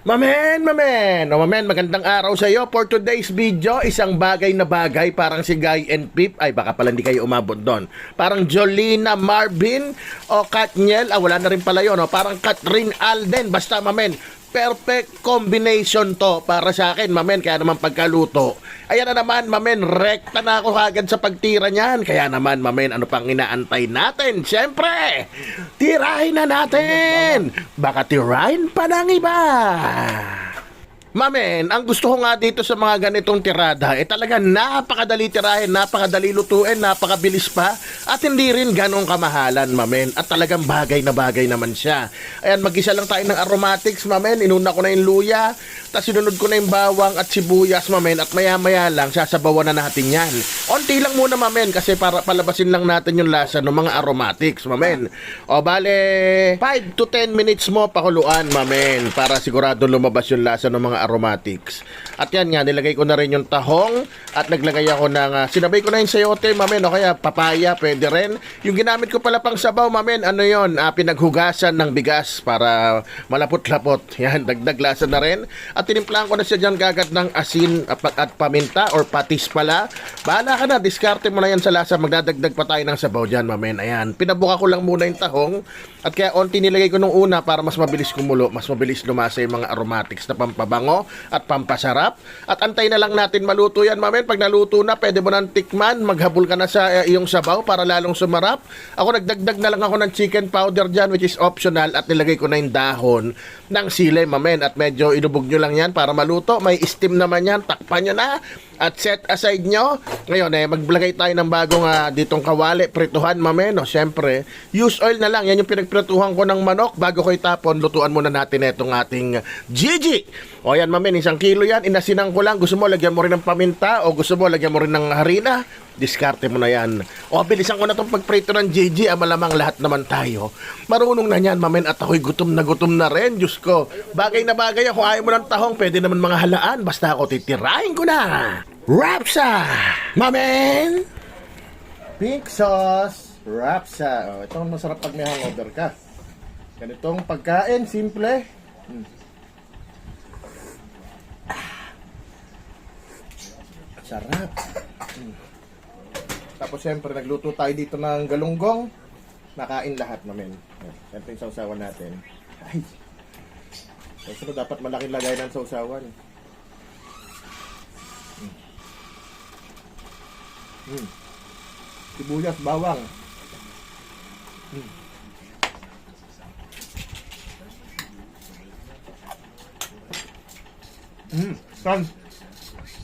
Mamen! O mamen, magandang araw sa iyo. For today's video, isang bagay na bagay, parang si Guy and Pip, ay baka pala hindi kayo umabot doon. Parang Jolina Marvin o Katniel, wala na rin pala yun, parang Catherine Alden, basta mamen, perfect combination to para sa akin, mamen. Kaya naman pagkaluto, ayan na naman, mamen, rekta na ako agad sa pagtira niyan. Kaya naman, mamen, ano pang inaantay natin? Siyempre, tirahin na natin. Baka tirahin pa ng iba. Mamen, ang gusto ko nga dito sa mga ganitong tirada, talaga napakadali tirahin, napakadali lutuin, napakabilis pa, at hindi rin ganong kamahalan, mamen. At talagang bagay na bagay naman siya. Ayan, mag-isa lang tayo ng aromatics, mamen. Inuna ko na yung luya, tapos sinunod ko na yung bawang at sibuyas, mamen. At maya-maya lang, sasabawan na natin yan. Onti lang muna, mamen, kasi para palabasin lang natin yung lasa ng mga aromatics, mamen. O, bale, 5 to 10 minutes mo pakuluan, mamen, para sigurado lumabas yung lasa ng mga aromatics. At yan nga, nilagay ko na rin yung tahong at naglagay ako ng, sinabay ko na yung sayote, mamen, o kaya papaya, pwede rin. Yung ginamit ko pala pang sabaw, mamen, ano yun, pinaghugasan ng bigas para malapot-lapot. Yan, dagdag lasa na rin. At tinimplahan ko na siya dyan gagad ng asin at paminta or patis pala. Bahala ka na, diskarte mo na yan sa lasa, magdadagdag pa tayo ng sabaw dyan, mamen. Ayan, pinabuka ko lang muna yung tahong at kaya onti nilagay ko nung una para mas mabilis kumulo, mas mabilis lumasa yung mga aromatics na pampabango at pampasarap. At antay na lang natin maluto yan, mamen. Pag naluto na, pwede mo nang tikman, maghabol ka na sa iyong sabaw para lalong sumarap. Ako nagdagdag na lang ako ng chicken powder dyan, which is optional, at nilagay ko na yung dahon ng sili, mamen. At medyo inubog nyo lang yan para maluto. May steam naman yan, takpan nyo na at set aside nyo. Ngayon, maglagay tayo ng bagong ditong kawali, prituhan, mamen. O, syempre, use oil na lang. Yan yung pinagprituhan ko ng manok. Bago ko itapon, lutuan muna natin itong ating Gigi. O, yan, mamen, 1 kilo yan. Inasinan ko lang. Gusto mo, lagyan mo rin ng paminta o gusto mo, lagyan mo rin ng harina. Diskarte mo na yan. O, bilisan ko na itong pagprito ng Gigi. Malamang lahat naman tayo marunong na yan, mamen. At ako'y gutom na rin. Diyos ko, bagay na bagay ako. Ayaw mo ng tahong, pwede naman mga halaan. Basta ako titirahin ko na. Rapsa! Mamen! Pink sauce, rapsa. Oh, ito ang masarap pag may hangover ka. Ganitong pagkain, simple. Sarap. Tapos siyempre, nagluto tayo dito ng galunggong. Nakain lahat, mamen. Siyempre yung sausawan natin. Ay! So, dapat malaking lagay ng sausawan. Sibuyas, bawang. Son.